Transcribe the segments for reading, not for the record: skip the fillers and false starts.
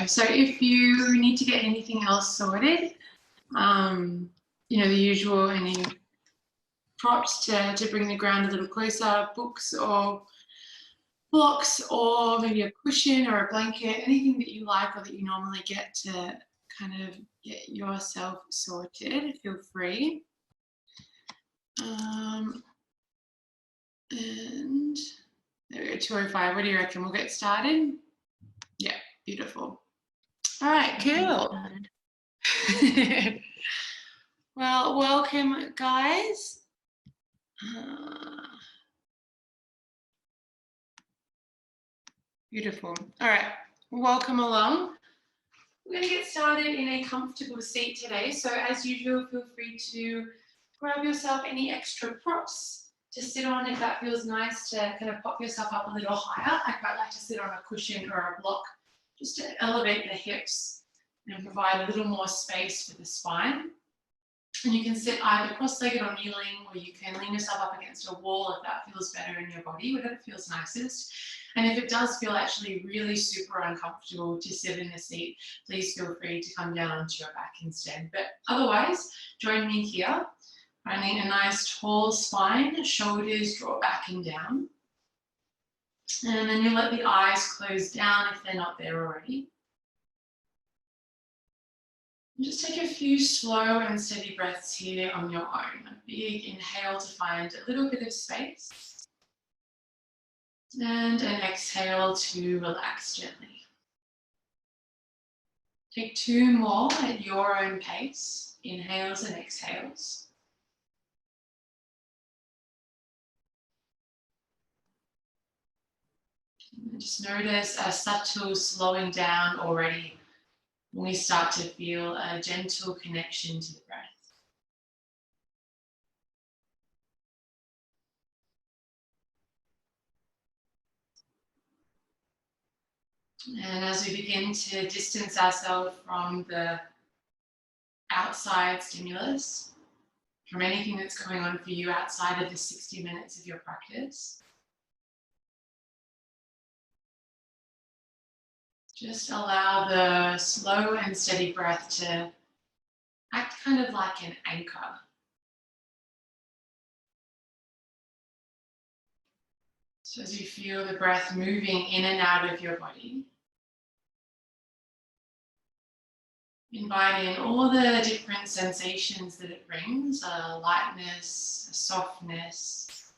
so. So if you need to get anything else sorted, you know, the usual, any props to bring the ground a little closer, books or blocks, or maybe a cushion or a blanket, anything that you like or that you normally get to kind of get yourself sorted, feel free. And there we go, 2:05. What do you reckon? We'll get started? Yeah, beautiful. All right, cool. Well, welcome, guys. Beautiful. All right, welcome along. We're going to get started in a comfortable seat today. So as usual, feel free to grab yourself any extra props to sit on if that feels nice, to kind of pop yourself up a little higher. I quite like to sit on a cushion or a block just to elevate the hips and provide a little more space for the spine. And you can sit either cross-legged or kneeling, or you can lean yourself up against a wall if that feels better in your body, whatever feels nicest. And if it does feel actually really super uncomfortable to sit in a seat, please feel free to come down onto your back instead. But otherwise, join me here, finding a nice tall spine, shoulders draw back and down. And then you let the eyes close down if they're not there already. Just take a few slow and steady breaths here on your own. A big inhale to find a little bit of space. And an exhale to relax gently. Take 2 more at your own pace, inhales and exhales. And just notice a subtle slowing down already when we start to feel a gentle connection to the breath. And as we begin to distance ourselves from the outside stimulus, from anything that's going on for you outside of the 60 minutes of your practice, just allow the slow and steady breath to act kind of like an anchor. So as you feel the breath moving in and out of your body, invite in all the different sensations that it brings, a lightness, a softness,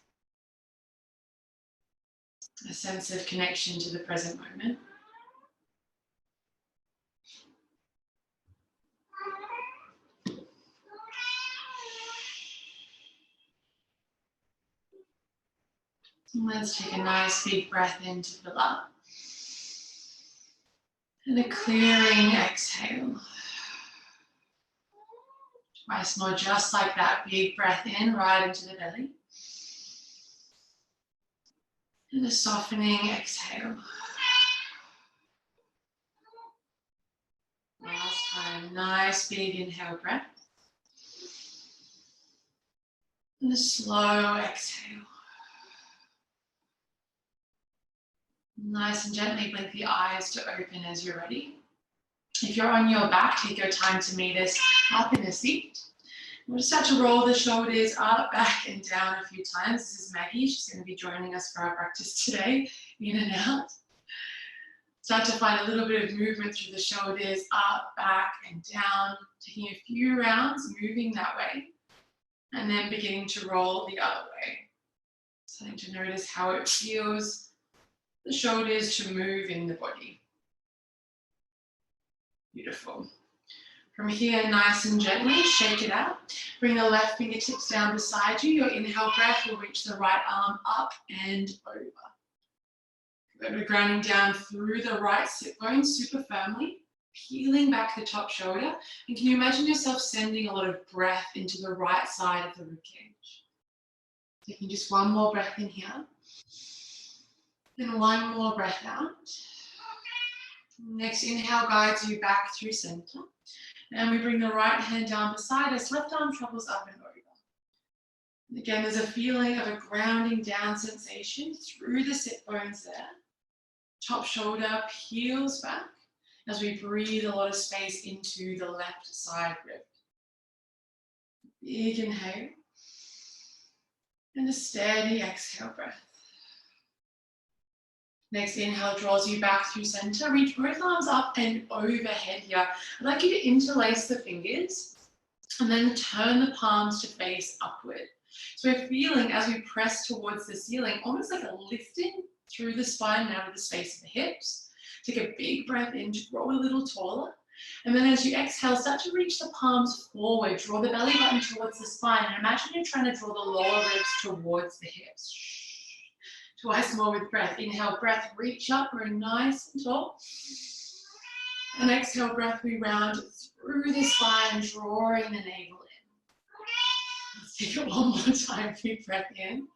a sense of connection to the present moment. And let's take a nice big breath in to fill up. And a clearing exhale. Twice more, just like that. Big breath in, right into the belly. And a softening exhale. Last time, nice big inhale breath. And a slow exhale. Nice and gently blink the eyes to open as you're ready. If you're on your back, take your time to meet us up in the seat. We'll just start to roll the shoulders up, back and down a few times. This is Maggie. She's going to be joining us for our practice today, in and out. Start to find a little bit of movement through the shoulders, up, back and down, taking a few rounds, moving that way, and then beginning to roll the other way. Starting to notice how it feels, the shoulders to move in the body. Beautiful. From here, nice and gently, shake it out. Bring the left fingertips down beside you. Your inhale breath will reach the right arm up and over. We're grounding down through the right sit bone super firmly, peeling back the top shoulder. And can you imagine yourself sending a lot of breath into the right side of the ribcage? Taking just one more breath in here. And one more breath out. Next inhale guides you back through center. And we bring the right hand down beside us, left arm travels up and over. And again, there's a feeling of a grounding down sensation through the sit bones there. Top shoulder peels back. as we breathe a lot of space into the left side rib. Big inhale. And a steady exhale breath. Next inhale draws you back through center. Reach both arms up and overhead here. I'd like you to interlace the fingers and then turn the palms to face upward. So we're feeling as we press towards the ceiling, almost like a lifting through the spine now to the space of the hips. Take a big breath in to grow a little taller. And then as you exhale, start to reach the palms forward. Draw the belly button towards the spine. And imagine you're trying to draw the lower ribs towards the hips. Twice more with breath. Inhale, breath, reach up, grow nice and tall. And exhale, breath, we round through the spine, drawing the navel in. Let's take it one more time. Big breath in.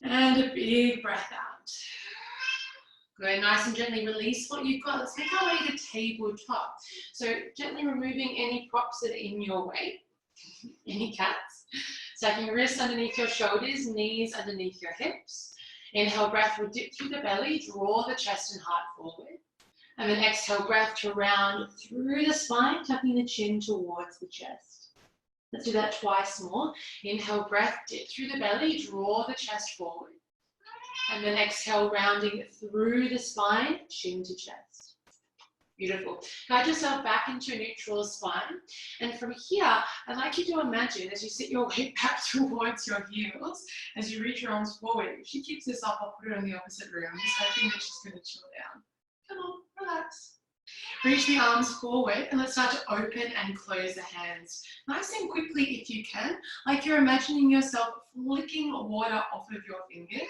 And a big breath out. Good, nice and gently release what you've got. Let's make our way to tabletop. So gently removing any props that are in your way, any cats. Stacking your wrists underneath your shoulders, knees underneath your hips. Inhale, breath will dip through the belly, draw the chest and heart forward. And then exhale, breath to round through the spine, tucking the chin towards the chest. Let's do that twice more. Inhale, breath, dip through the belly, draw the chest forward. And then exhale, rounding through the spine, chin to chest. Beautiful. Guide yourself back into a neutral spine. And from here, I'd like you to imagine as you sit your weight back towards your heels, as you reach your arms forward. If she keeps this up, I'll put her in the opposite room. I'm just hoping that she's going to chill down. Come on, relax. Reach the arms forward and let's start to open and close the hands. Nice and quickly if you can, like you're imagining yourself flicking water off of your fingers.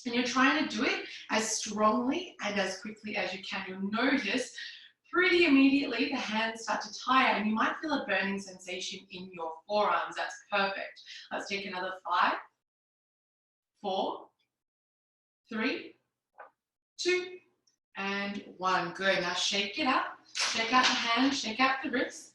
And you're trying to do it as strongly and as quickly as you can. You'll notice pretty immediately the hands start to tire and you might feel a burning sensation in your forearms. That's perfect. Let's take another 5, 4, 3, 2, and 1. Good. Now shake it up. Shake out the hands, shake out the wrists.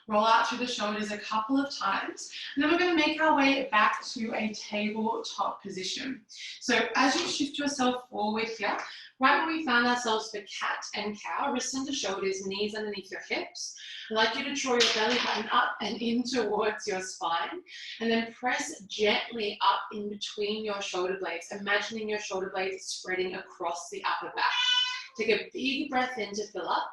Roll out through the shoulders a couple of times. And then we're going to make our way back to a tabletop position. So as you shift yourself forward here, right where we found ourselves for cat and cow, wrists under shoulders, knees underneath your hips. I'd like you to draw your belly button up and in towards your spine. And then press gently up in between your shoulder blades, imagining your shoulder blades spreading across the upper back. Take a big breath in to fill up.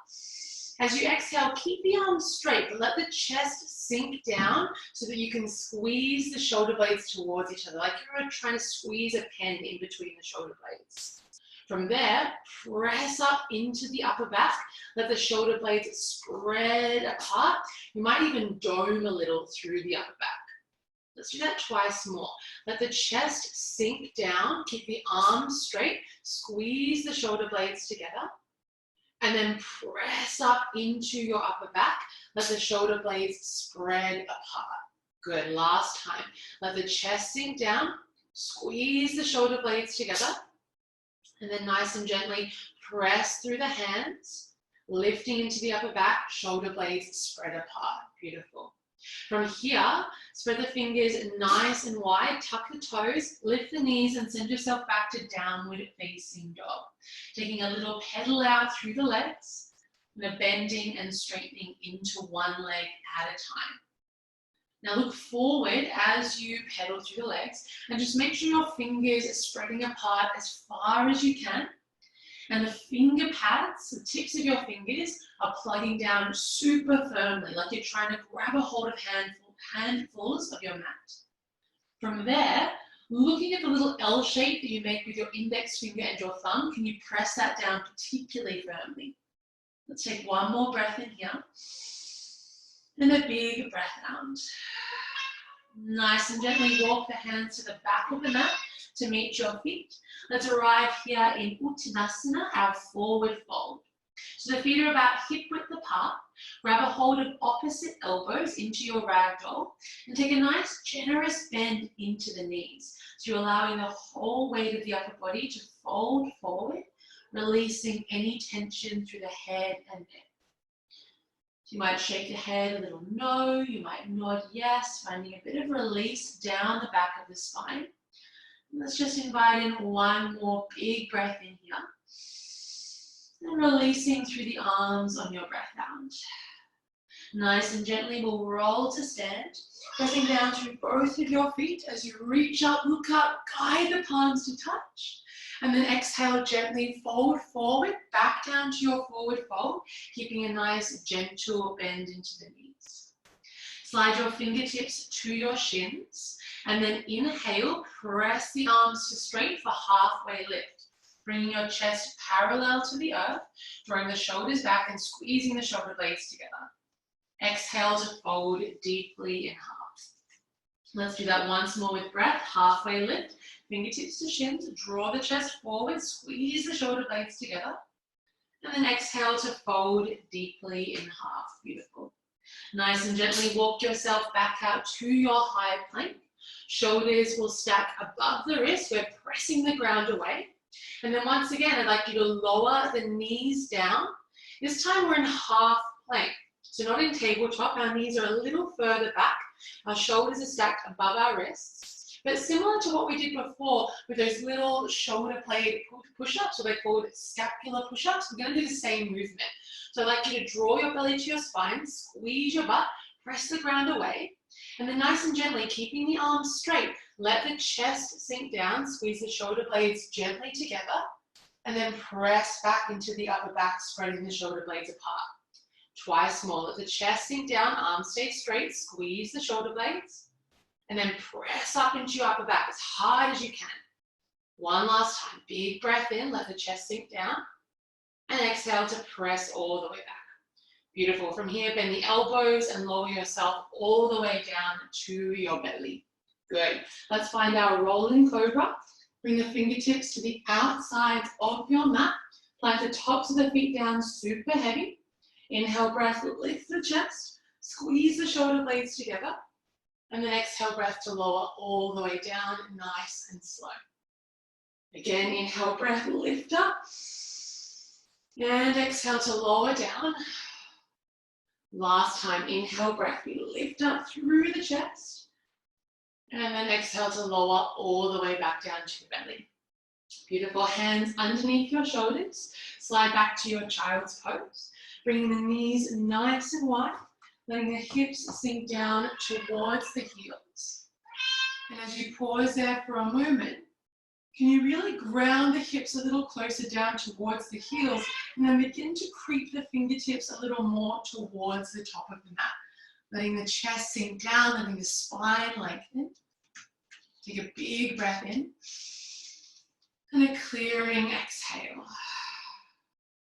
As you exhale, keep the arms straight, but let the chest sink down so that you can squeeze the shoulder blades towards each other, like you're trying to squeeze a pen in between the shoulder blades. From there, press up into the upper back. Let the shoulder blades spread apart. You might even dome a little through the upper back. Let's do that twice more. Let the chest sink down, keep the arms straight, squeeze the shoulder blades together. And then press up into your upper back. Let the shoulder blades spread apart. Good, last time. Let the chest sink down, squeeze the shoulder blades together. And then nice and gently press through the hands, lifting into the upper back, shoulder blades spread apart. Beautiful. From here, spread the fingers nice and wide, tuck the toes, lift the knees and send yourself back to downward facing dog. Taking a little pedal out through the legs, and bending and straightening into one leg at a time. Now look forward as you pedal through the legs and just make sure your fingers are spreading apart as far as you can. And the finger pads, the tips of your fingers, are plugging down super firmly, like you're trying to grab a hold of handfuls of your mat. From there, looking at the little L shape that you make with your index finger and your thumb, can you press that down particularly firmly? Let's take one more breath in here. And a big breath out. Nice and gently walk the hands to the back of the mat to meet your feet. Let's arrive here in Uttanasana, our forward fold. So the feet are about hip width apart. Grab a hold of opposite elbows into your ragdoll and take a nice generous bend into the knees. So you're allowing the whole weight of the upper body to fold forward, releasing any tension through the head and neck. You might shake your head a little no, you might nod yes, finding a bit of release down the back of the spine. And let's just invite in one more big breath in here. And releasing through the arms on your breath out. Nice and gently we'll roll to stand, pressing down through both of your feet as you reach up, look up, guide the palms to touch. And then exhale, gently fold forward, back down to your forward fold, keeping a nice gentle bend into the knees. Slide your fingertips to your shins, and then inhale, press the arms to straight for halfway lift. Bringing your chest parallel to the earth, drawing the shoulders back and squeezing the shoulder blades together. Exhale to fold deeply in half. Let's do that once more with breath. Halfway lift, fingertips to shins, draw the chest forward, squeeze the shoulder blades together. And then exhale to fold deeply in half. Beautiful. Nice and gently walk yourself back out to your high plank. Shoulders will stack above the wrists. We're pressing the ground away. And then once again, I'd like you to lower the knees down. This time we're in half plank. So not in tabletop, our knees are a little further back. Our shoulders are stacked above our wrists. But similar to what we did before with those little shoulder blade push-ups, or they're called scapular push-ups, we're going to do the same movement. So I'd like you to draw your belly to your spine, squeeze your butt, press the ground away, and then nice and gently, keeping the arms straight, let the chest sink down, squeeze the shoulder blades gently together, and then press back into the upper back, spreading the shoulder blades apart. Twice more, let the chest sink down, arms stay straight, squeeze the shoulder blades, and then press up into your upper back as hard as you can. One last time, big breath in, let the chest sink down, and exhale to press all the way back. Beautiful. From here, bend the elbows and lower yourself all the way down to your belly. Good. Let's find our rolling cobra. Bring the fingertips to the outsides of your mat. Plant the tops of the feet down super heavy. Inhale breath, lift the chest. Squeeze the shoulder blades together. And then exhale breath to lower all the way down, nice and slow. Again, inhale breath, lift up. And exhale to lower down. Last time, inhale breath, we lift up through the chest. And then exhale to lower all the way back down to the belly. Beautiful. Hands underneath your shoulders. Slide back to your child's pose. Bringing the knees nice and wide. Letting the hips sink down towards the heels. And as you pause there for a moment, can you really ground the hips a little closer down towards the heels, and then begin to creep the fingertips a little more towards the top of the mat. Letting the chest sink down, letting the spine lengthen. Take a big breath in. And a clearing exhale.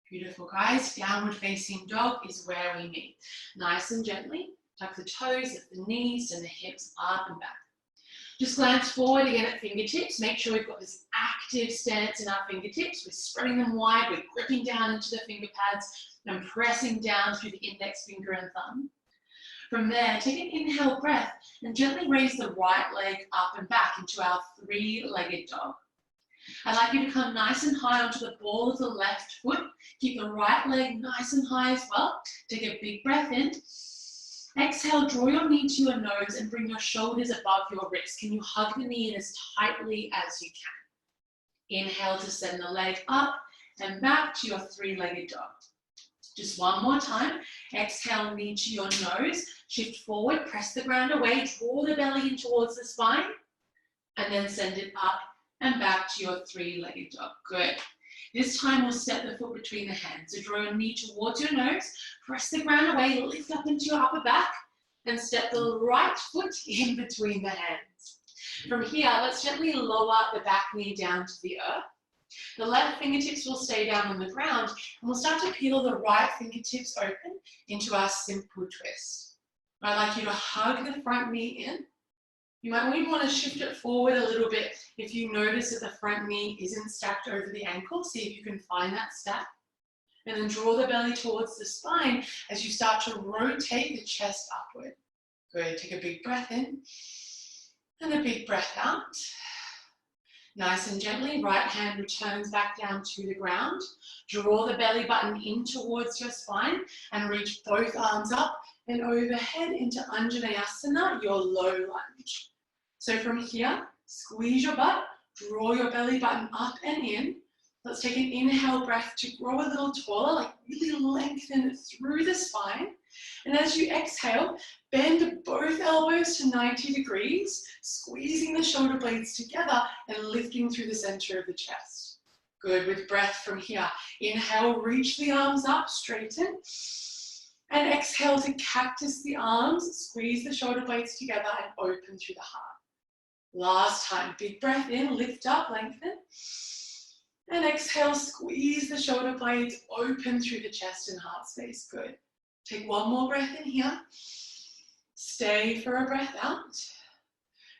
Beautiful, guys. Downward facing dog is where we meet. Nice and gently, tuck the toes, lift the knees and the hips up and back. Just glance forward again at fingertips. Make sure we've got this active stance in our fingertips. We're spreading them wide. We're gripping down into the finger pads and pressing down through the index finger and thumb. From there, take an inhale breath and gently raise the right leg up and back into our three-legged dog. I'd like you to come nice and high onto the ball of the left foot. Keep the right leg nice and high as well. Take a big breath in. Exhale, draw your knee to your nose and bring your shoulders above your wrist. Can you hug the knee in as tightly as you can? Inhale to send the leg up and back to your three-legged dog. Just one more time. Exhale, knee to your nose. Shift forward, press the ground away, draw the belly in towards the spine, and then send it up and back to your three-legged dog. Good. This time we'll step the foot between the hands. So draw your knee towards your nose, press the ground away, lift up into your upper back, and step the right foot in between the hands. From here, let's gently lower the back knee down to the earth. The left fingertips will stay down on the ground, and we'll start to peel the right fingertips open into our simple twist. I'd like you to hug the front knee in. You might even want to shift it forward a little bit if you notice that the front knee isn't stacked over the ankle. See if you can find that stack. And then draw the belly towards the spine as you start to rotate the chest upward. Good. Take a big breath in and a big breath out. Nice and gently, right hand returns back down to the ground. Draw the belly button in towards your spine and reach both arms up and overhead into Anjaneyasana, your low lunge. So from here, squeeze your butt, draw your belly button up and in, Let's take an inhale breath to grow a little taller, like really lengthen through the spine. And as you exhale, bend both elbows to 90 degrees, squeezing the shoulder blades together and lifting through the center of the chest. Good, with breath from here. Inhale, reach the arms up, straighten. And exhale to cactus the arms, squeeze the shoulder blades together and open through the heart. Last time, big breath in, lift up, lengthen. And exhale, squeeze the shoulder blades, open through the chest and heart space. Good. Take one more breath in here. Stay for a breath out.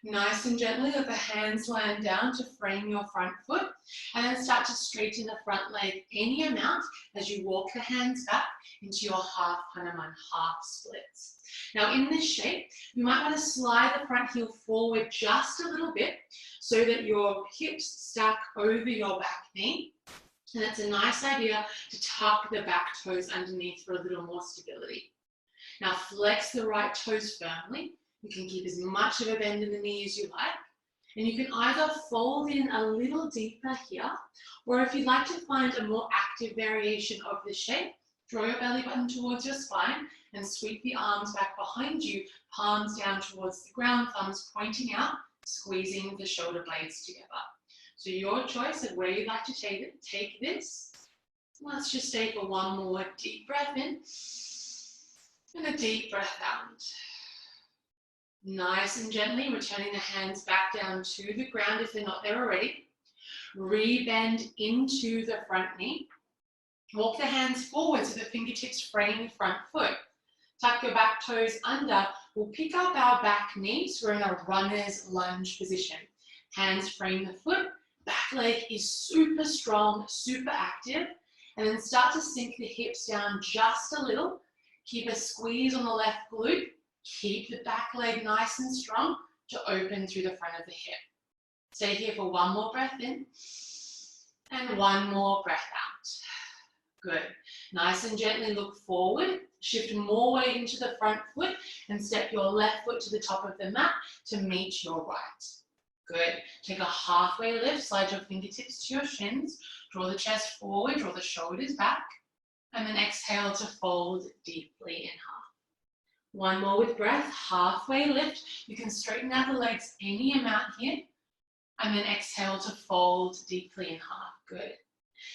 Nice and gently let the hands land down to frame your front foot. And then start to straighten the front leg any amount as you walk the hands back into your half Hanuman, half splits. Now in this shape, you might want to slide the front heel forward just a little bit so that your hips stack over your back knee. And it's a nice idea to tuck the back toes underneath for a little more stability. Now flex the right toes firmly. You can keep as much of a bend in the knee as you like. And you can either fold in a little deeper here, or if you'd like to find a more active variation of the shape, draw your belly button towards your spine and sweep the arms back behind you, palms down towards the ground, thumbs pointing out, squeezing the shoulder blades together. So your choice of where you'd like to take this. Let's just stay for one more deep breath in and a deep breath out. Nice and gently returning the hands back down to the ground if they're not there already. Rebend into the front knee. Walk the hands forward so the fingertips frame the front foot. Tuck your back toes under. We'll pick up our back knee, so we're in a runner's lunge position. Hands frame the foot. Back leg is super strong, super active. And then start to sink the hips down just a little. Keep a squeeze on the left glute. Keep the back leg nice and strong to open through the front of the hip. Stay here for one more breath in and one more breath out. Good. Nice and gently look forward. Shift more weight into the front foot and step your left foot to the top of the mat to meet your right. Good. Take a halfway lift. Slide your fingertips to your shins. Draw the chest forward. Draw the shoulders back. And then exhale to fold deeply in half. One more with breath, halfway lift. You can straighten out the legs any amount here. And then exhale to fold deeply in half. Good.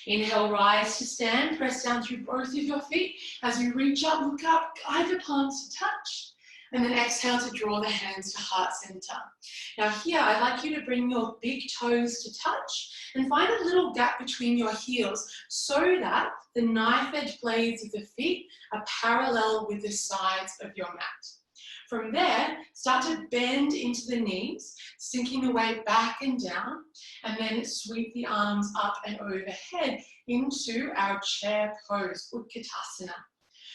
Inhale, rise to stand. Press down through both of your feet. As we reach up, look up, guide the palms to touch. And then exhale to draw the hands to heart center. Now here, I'd like you to bring your big toes to touch and find a little gap between your heels so that the knife edge blades of the feet are parallel with the sides of your mat. From there, start to bend into the knees, sinking the weight back and down, and then sweep the arms up and overhead into our chair pose, Utkatasana.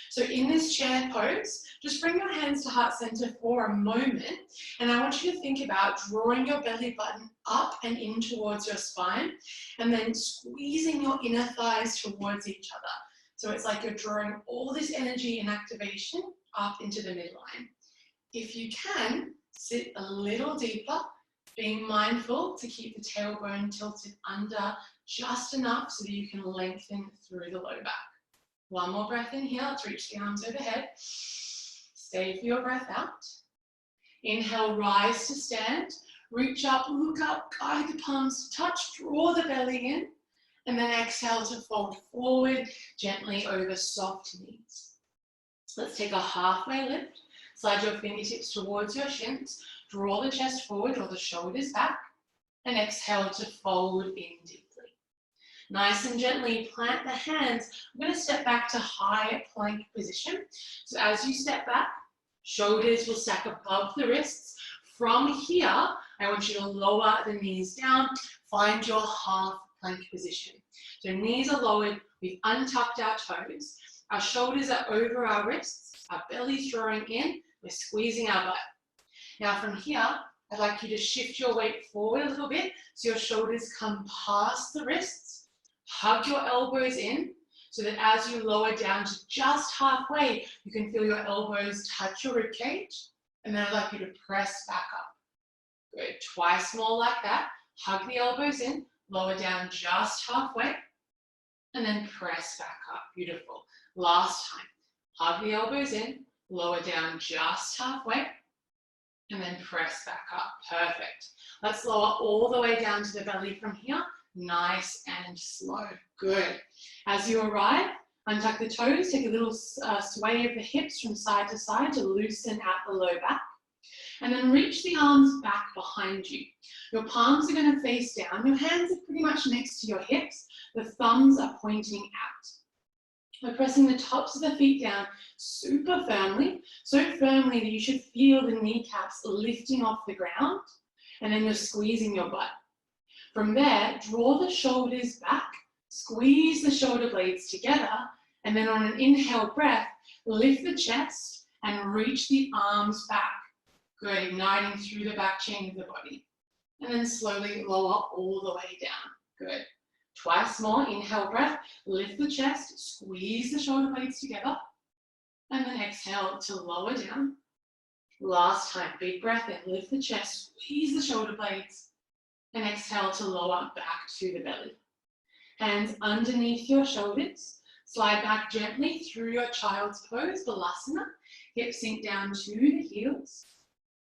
So in this chair pose, just bring your hands to heart center for a moment, and I want you to think about drawing your belly button up and in towards your spine, and then squeezing your inner thighs towards each other. So it's like you're drawing all this energy and activation up into the midline. If you can, sit a little deeper, being mindful to keep the tailbone tilted under just enough so that you can lengthen through the low back. One more breath in here. Let's reach the arms overhead. Stay for your breath out. Inhale, rise to stand. Reach up, look up, guide the palms to touch, draw the belly in, and then exhale to fold forward gently over soft knees. Let's take a halfway lift. Slide your fingertips towards your shins. Draw the chest forward, draw the shoulders back, and exhale to fold in deeply. Nice and gently plant the hands. I'm going to step back to high plank position. So as you step back, shoulders will stack above the wrists. From here, I want you to lower the knees down. Find your half plank position. So knees are lowered. We've untucked our toes. Our shoulders are over our wrists. Our belly's drawing in. We're squeezing our butt. Now from here, I'd like you to shift your weight forward a little bit so your shoulders come past the wrists. Hug your elbows in so that as you lower down to just halfway, you can feel your elbows touch your ribcage. And then I'd like you to press back up. Good. Twice more like that. Hug the elbows in. Lower down just halfway. And then press back up. Beautiful. Last time. Hug the elbows in. Lower down just halfway. And then press back up. Perfect. Let's lower all the way down to the belly from here. Nice and slow. Good. As you arrive, untuck the toes. Take a little sway of the hips from side to side to loosen out the low back. And then reach the arms back behind you. Your palms are going to face down. Your hands are pretty much next to your hips. The thumbs are pointing out. We're pressing the tops of the feet down super firmly, so firmly that you should feel the kneecaps lifting off the ground, and then you're squeezing your butt. From there, draw the shoulders back, squeeze the shoulder blades together, and then on an inhale breath, lift the chest and reach the arms back. Good, igniting through the back chain of the body. And then slowly lower all the way down. Good. Twice more, inhale breath, lift the chest, squeeze the shoulder blades together, and then exhale to lower down. Last time, big breath in, lift the chest, squeeze the shoulder blades, and exhale to lower back to the belly. Hands underneath your shoulders, slide back gently through your child's pose, Balasana, hips sink down to the heels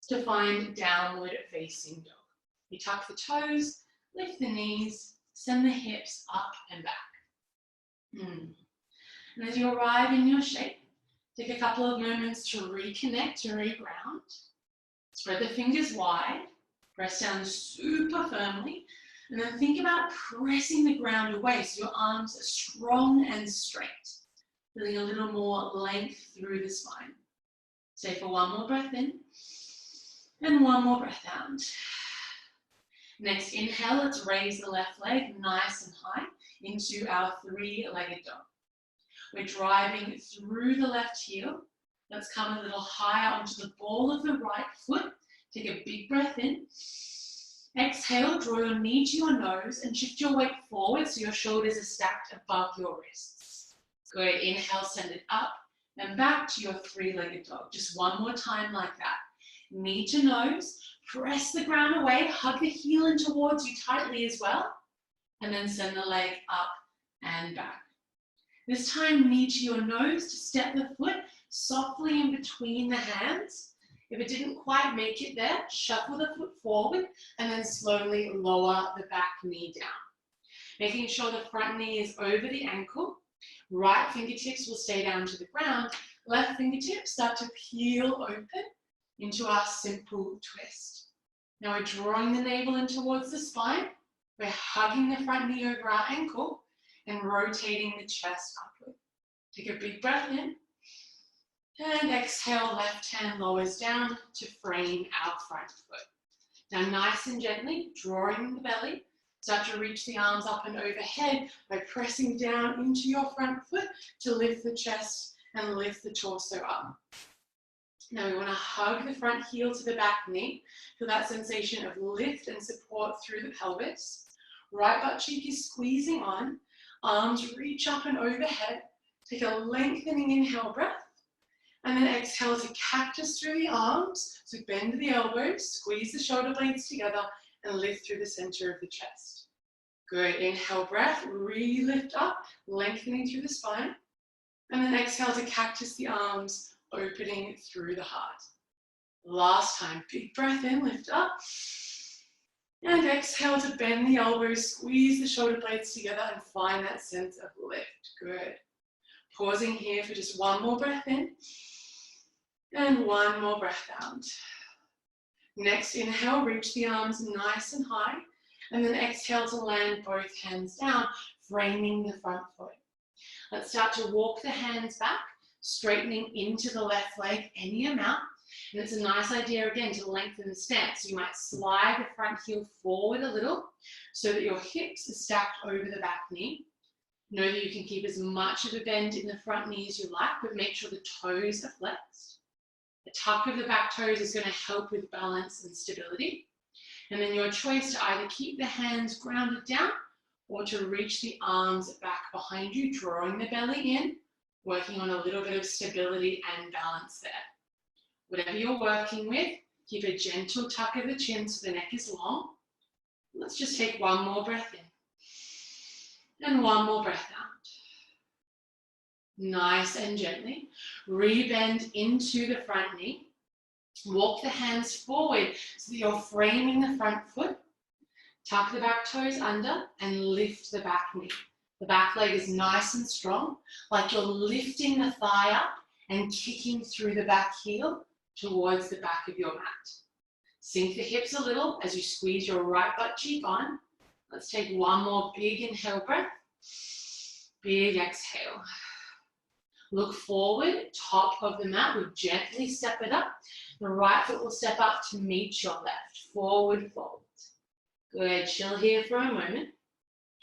to find downward facing dog. You tuck the toes, lift the knees, send the hips up and back. And as you arrive in your shape, take a couple of moments to reconnect, to reground. Spread the fingers wide, press down super firmly, and then think about pressing the ground away so your arms are strong and straight, feeling a little more length through the spine. Stay for one more breath in, and one more breath out. Next inhale, let's raise the left leg nice and high into our three-legged dog. We're driving through the left heel. Let's come a little higher onto the ball of the right foot. Take a big breath in. Exhale, draw your knee to your nose and shift your weight forward so your shoulders are stacked above your wrists. Good, inhale, send it up and back to your three-legged dog. Just one more time like that. Knee to nose, press the ground away, hug the heel in towards you tightly as well, and then send the leg up and back. This time, knee to your nose to step the foot softly in between the hands. If it didn't quite make it there, shuffle the foot forward and then slowly lower the back knee down. Making sure the front knee is over the ankle. Right fingertips will stay down to the ground. Left fingertips start to peel open into our simple twist. Now we're drawing the navel in towards the spine. We're hugging the front knee over our ankle and rotating the chest upward. Take a big breath in. And exhale, left hand lowers down to frame our front foot. Now nice and gently, drawing the belly, start to reach the arms up and overhead by pressing down into your front foot to lift the chest and lift the torso up. Now we want to hug the front heel to the back knee. Feel that sensation of lift and support through the pelvis. Right butt cheek is squeezing on. Arms reach up and overhead. Take a lengthening inhale breath. And then exhale to cactus through the arms. So bend the elbows, squeeze the shoulder blades together, and lift through the center of the chest. Good. Inhale breath, re-lift up, lengthening through the spine. And then exhale to cactus the arms, opening through the heart. Last time, big breath in, lift up. And exhale to bend the elbows, squeeze the shoulder blades together, and find that sense of lift. Good. Pausing here for just one more breath in. And one more breath out. Next inhale, reach the arms nice and high. And then exhale to land both hands down, framing the front foot. Let's start to walk the hands back, straightening into the left leg any amount. And it's a nice idea again to lengthen the stance. So you might slide the front heel forward a little so that your hips are stacked over the back knee. Know that you can keep as much of a bend in the front knee as you like, but make sure the toes are flexed. The tuck of the back toes is going to help with balance and stability. And then your choice to either keep the hands grounded down or to reach the arms back behind you, drawing the belly in, working on a little bit of stability and balance there. Whatever you're working with, keep a gentle tuck of the chin so the neck is long. Let's just take one more breath in. And one more breath out. Nice and gently. Rebend into the front knee. Walk the hands forward so that you're framing the front foot. Tuck the back toes under and lift the back knee. The back leg is nice and strong, like you're lifting the thigh up and kicking through the back heel towards the back of your mat. Sink the hips a little as you squeeze your right butt cheek on. Let's take one more big inhale breath. Big exhale. Look forward, top of the mat. We'll gently step it up. The right foot will step up to meet your left. Forward fold. Good. Chill here for a moment.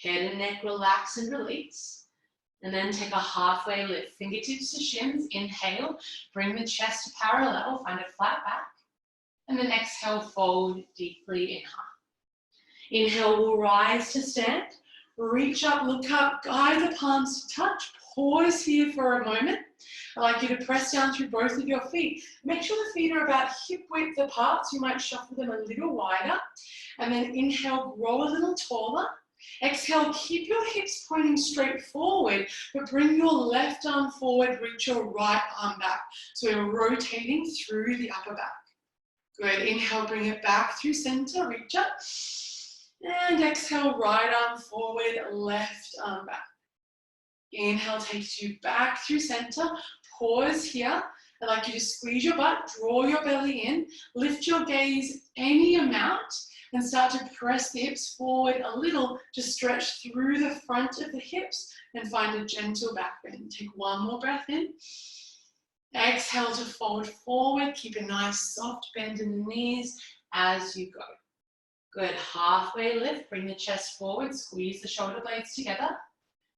Head and neck relax and release. And then take a halfway lift. Fingertips to shins. Inhale. Bring the chest to parallel. Find a flat back. And then exhale, fold deeply in half. Inhale, we'll rise to stand. Reach up, look up, guide the palms to touch. Pause here for a moment. I'd like you to press down through both of your feet. Make sure the feet are about hip width apart, so you might shuffle them a little wider. And then inhale, grow a little taller. Exhale, keep your hips pointing straight forward, but bring your left arm forward, reach your right arm back. So we're rotating through the upper back. Good, inhale, bring it back through center, reach up. And exhale, right arm forward, left arm back. Inhale takes you back through center. Pause here. I'd like you to squeeze your butt, draw your belly in, lift your gaze any amount, and start to press the hips forward a little to stretch through the front of the hips and find a gentle back bend. Take one more breath in. Exhale to fold forward. Keep a nice soft bend in the knees as you go. Good. Halfway lift. Bring the chest forward. Squeeze the shoulder blades together.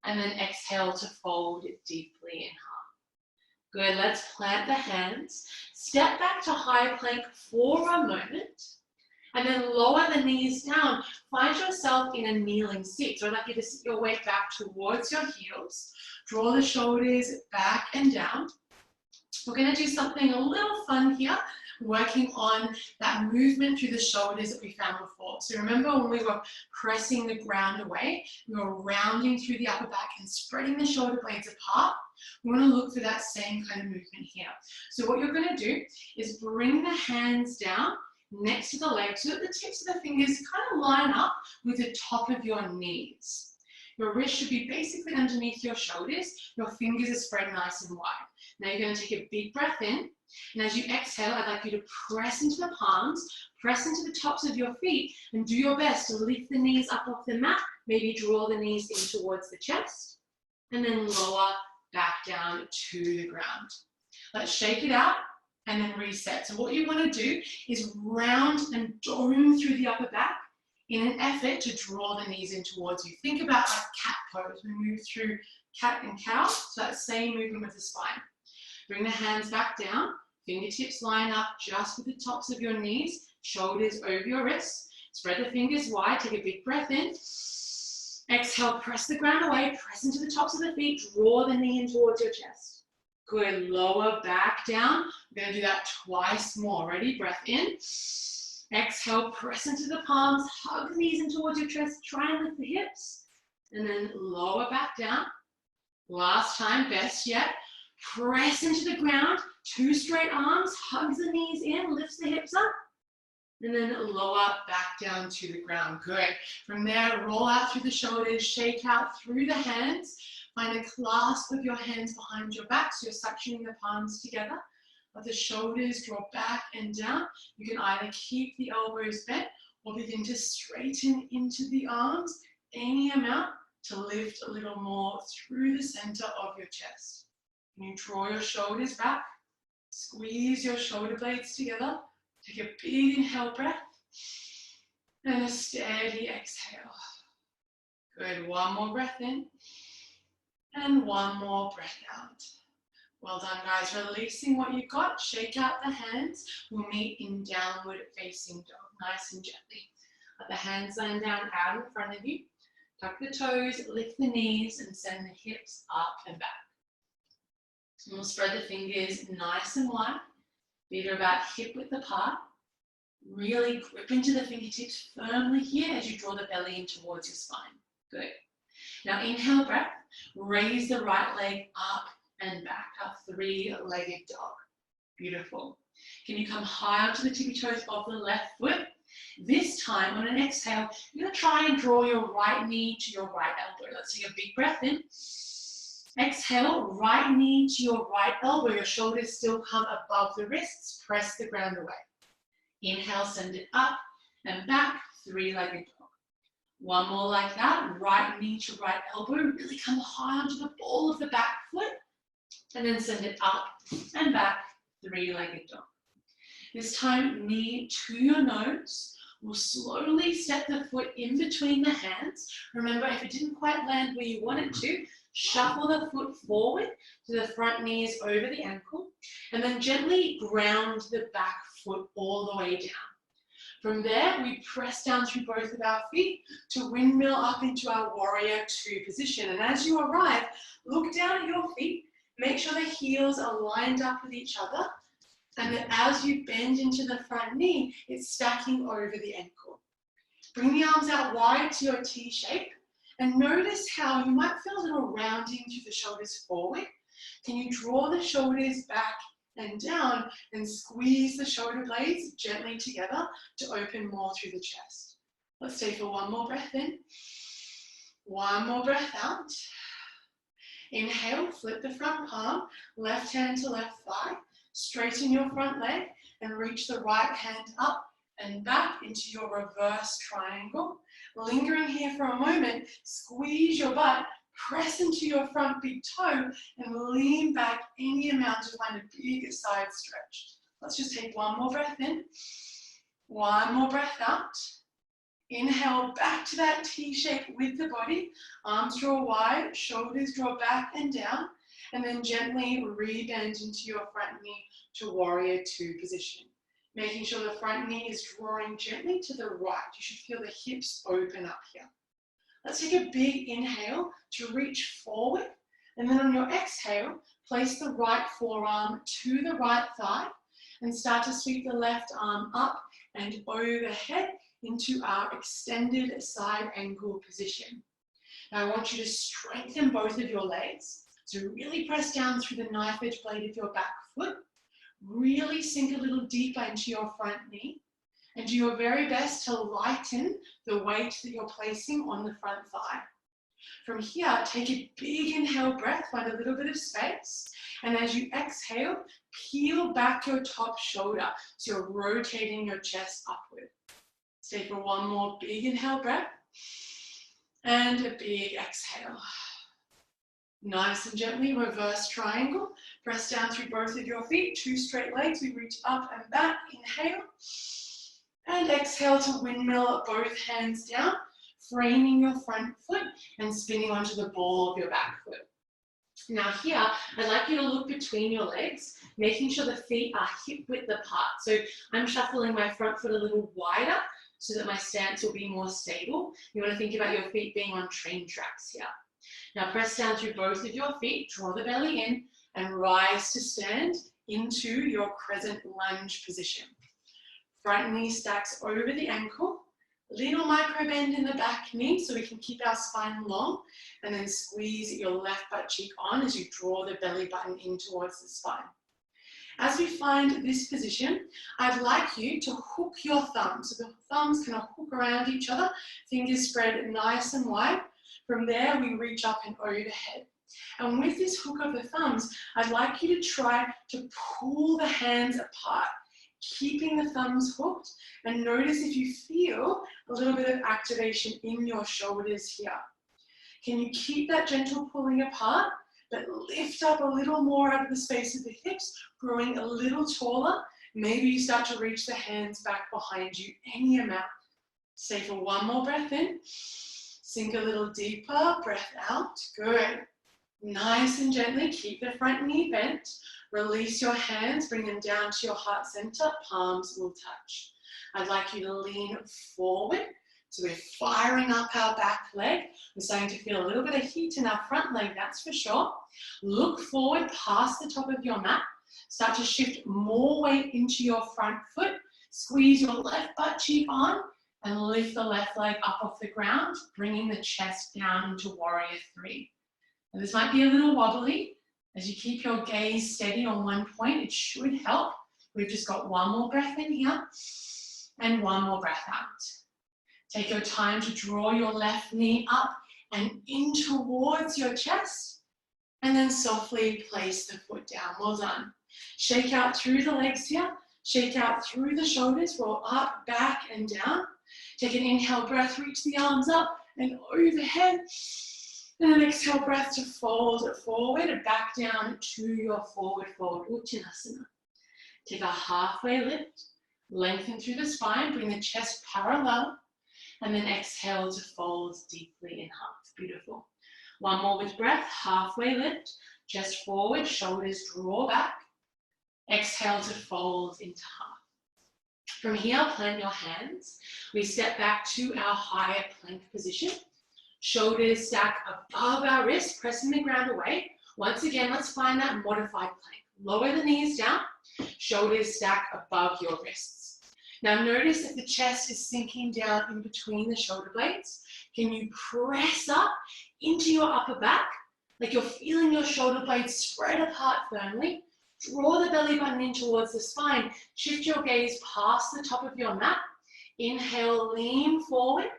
And then exhale to fold deeply in half. Good. Let's plant the hands. Step back to high plank for a moment. And then lower the knees down. Find yourself in a kneeling seat. So I'd like you to sit your weight back towards your heels. Draw the shoulders back and down. We're going to do something a little fun here, working on that movement through the shoulders that we found before. So remember when we were pressing the ground away, we were rounding through the upper back and spreading the shoulder blades apart. We want to look for that same kind of movement here. So what you're going to do is bring the hands down next to the legs so that the tips of the fingers kind of line up with the top of your knees. Your wrist should be basically underneath your shoulders. Your fingers are spread nice and wide. Now you're going to take a big breath in. And as you exhale, I'd like you to press into the palms, press into the tops of your feet, and do your best to lift the knees up off the mat. Maybe draw the knees in towards the chest. And then lower back down to the ground. Let's shake it out and then reset. So what you want to do is round and dome through the upper back in an effort to draw the knees in towards you. Think about like cat pose. We move through cat and cow, so that same movement with the spine. Bring the hands back down, fingertips line up just with the tops of your knees, shoulders over your wrists. Spread the fingers wide, take a big breath in. Exhale, press the ground away, press into the tops of the feet, draw the knee in towards your chest. Good, lower back down. We're going to do that twice more. Ready? Breath in. Exhale, press into the palms, hug the knees in towards your chest, try and lift the hips, and then lower back down. Last time, best yet. Press into the ground, two straight arms, hug the knees in, lifts the hips up, and then lower back down to the ground. Good. From there, roll out through the shoulders, shake out through the hands. Find a clasp of your hands behind your back, so you're suctioning the palms together. Let the shoulders draw back and down. You can either keep the elbows bent or begin to straighten into the arms any amount to lift a little more through the center of your chest. Can you draw your shoulders back? Squeeze your shoulder blades together. Take a big inhale breath and a steady exhale. Good. One more breath in and one more breath out. Well done, guys. Releasing what you've got. Shake out the hands. We'll meet in downward facing dog, nice and gently. Let the hands land down out in front of you. Tuck the toes, lift the knees, and send the hips up and back. And we'll spread the fingers nice and wide. Feet are about hip width apart. Really grip into the fingertips firmly here as you draw the belly in towards your spine. Good. Now inhale breath, raise the right leg up and back, a three-legged dog. Beautiful. Can you come high onto the tippy toes of the left foot? This time on an exhale, you're going to try and draw your right knee to your right elbow. Let's take a big breath in. Exhale, right knee to your right elbow. Your shoulders still come above the wrists. Press the ground away. Inhale, send it up and back, three-legged dog. One more like that. Right knee to right elbow. Really come high onto the ball of the back foot. And then send it up and back, three-legged dog. This time, knee to your nose. We'll slowly step the foot in between the hands. Remember, if it didn't quite land where you want it to, shuffle the foot forward so the front knee is over the ankle. And then gently ground the back foot all the way down. From there, we press down through both of our feet to windmill up into our warrior two position. And as you arrive, look down at your feet. Make sure the heels are lined up with each other. And that as you bend into the front knee, it's stacking over the ankle. Bring the arms out wide to your T shape and notice how you might feel a little rounding through the shoulders forward. Can you draw the shoulders back and down and squeeze the shoulder blades gently together to open more through the chest? Let's stay for one more breath in. One more breath out. Inhale, flip the front palm, left hand to left thigh. Straighten your front leg and reach the right hand up and back into your reverse triangle. Lingering here for a moment, squeeze your butt, press into your front big toe and lean back any amount to find a big side stretch. Let's just take one more breath in, one more breath out. Inhale back to that T shape with the body, arms draw wide, shoulders draw back and down. And then gently rebend into your front knee to warrior two position. Making sure the front knee is drawing gently to the right. You should feel the hips open up here. Let's take a big inhale to reach forward. And then on your exhale, place the right forearm to the right thigh and start to sweep the left arm up and overhead into our extended side angle position. Now I want you to strengthen both of your legs. So really press down through the knife edge blade of your back foot. Really sink a little deeper into your front knee. And do your very best to lighten the weight that you're placing on the front thigh. From here, take a big inhale breath, find a little bit of space. And as you exhale, peel back your top shoulder. So you're rotating your chest upward. Stay for one more big inhale breath. And a big exhale. Nice and gently, reverse triangle. Press down through both of your feet, two straight legs. We reach up and back, inhale. And exhale to windmill both hands down, framing your front foot and spinning onto the ball of your back foot. Now here, I'd like you to look between your legs, making sure the feet are hip width apart. So I'm shuffling my front foot a little wider so that my stance will be more stable. You want to think about your feet being on train tracks here. Now press down through both of your feet, draw the belly in and rise to stand into your crescent lunge position. Front knee stacks over the ankle, little micro bend in the back knee so we can keep our spine long, and then squeeze your left butt cheek on as you draw the belly button in towards the spine. As we find this position, I'd like you to hook your thumbs. So the thumbs kind of hook around each other, fingers spread nice and wide. From there, we reach up and overhead. And with this hook of the thumbs, I'd like you to try to pull the hands apart, keeping the thumbs hooked, and notice if you feel a little bit of activation in your shoulders here. Can you keep that gentle pulling apart, but lift up a little more out of the space of the hips, growing a little taller? Maybe you start to reach the hands back behind you, any amount. Stay for one more breath in. Sink a little deeper, breath out. Good. Nice and gently, keep the front knee bent. Release your hands, bring them down to your heart center, palms will touch. I'd like you to lean forward. So we're firing up our back leg. We're starting to feel a little bit of heat in our front leg, that's for sure. Look forward past the top of your mat. Start to shift more weight into your front foot. Squeeze your left butt cheek on and lift the left leg up off the ground, bringing the chest down into warrior three. Now this might be a little wobbly. As you keep your gaze steady on one point, it should help. We've just got one more breath in here and one more breath out. Take your time to draw your left knee up and in towards your chest, and then softly place the foot down. Well done. Shake out through the legs here. Shake out through the shoulders. Roll up, back, and down. Take an inhale breath, reach the arms up and overhead. And then exhale breath to fold it forward and back down to your forward fold, Uttanasana. Take a halfway lift, lengthen through the spine, bring the chest parallel, and then exhale to fold deeply in half. Beautiful. One more with breath, halfway lift, chest forward, shoulders draw back. Exhale to fold into half. From here, plant your hands. We step back to our higher plank position. Shoulders stack above our wrists, pressing the ground away. Once again, let's find that modified plank. Lower the knees down, shoulders stack above your wrists. Now notice that the chest is sinking down in between the shoulder blades. Can you press up into your upper back, like you're feeling your shoulder blades spread apart firmly? Draw the belly button in towards the spine. Shift your gaze past the top of your mat. Inhale, lean forward.